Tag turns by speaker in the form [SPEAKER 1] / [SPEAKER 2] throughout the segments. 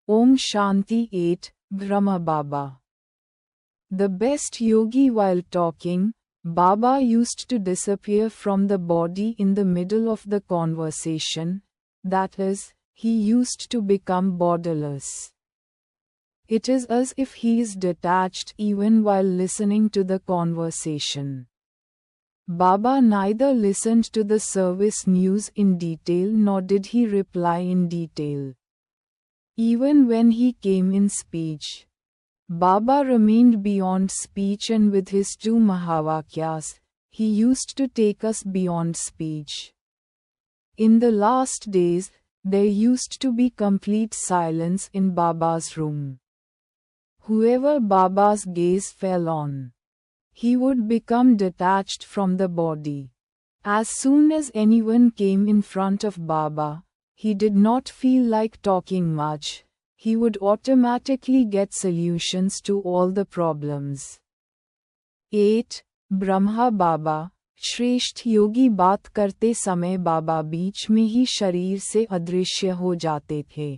[SPEAKER 1] Om Shanti 8, Brahma Baba. The best yogi while talking, Baba used to disappear from the body in the middle of the conversation, that is, he used to become borderless. It is as if he is detached even while listening to the conversation. Baba neither listened to the service news in detail nor did he reply in detail. Even when he came in speech, Baba remained beyond speech, and with his 2 Mahavakyas, he used to take us beyond speech. In the last days, there used to be complete silence in Baba's room. Whoever Baba's gaze fell on, he would become detached from the body. As soon as anyone came in front of Baba, he did not feel like talking much. He would automatically get solutions to all the problems. 8. Brahma बाबा, श्रेष्ठ योगी बात करते समय बाबा बीच में ही शरीर से अदृश्य हो जाते थे,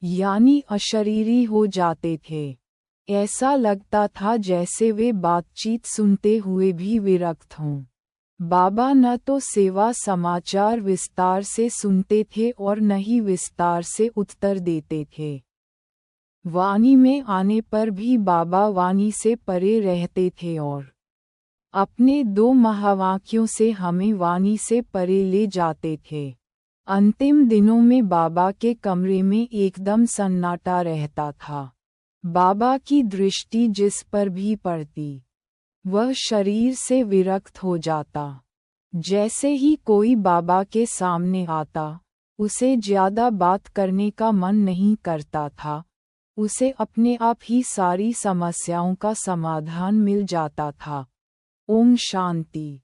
[SPEAKER 1] यानी अशरीरी हो जाते थे। ऐसा लगता था जैसे वे बातचीत सुनते हुए भी विरक्त हों। बाबा न तो सेवा समाचार विस्तार से सुनते थे और न ही विस्तार से उत्तर देते थे। वाणी में आने पर भी बाबा वाणी से परे रहते थे और अपने 2 महावाक्यों से हमें वाणी से परे ले जाते थे। अंतिम दिनों में बाबा के कमरे में एकदम सन्नाटा रहता था। बाबा की दृष्टि जिस पर भी पड़ती, वह शरीर से विरक्त हो जाता। जैसे ही कोई बाबा के सामने आता, उसे ज्यादा बात करने का मन नहीं करता था, उसे अपने आप ही सारी समस्याओं का समाधान मिल जाता था। ओम शांति।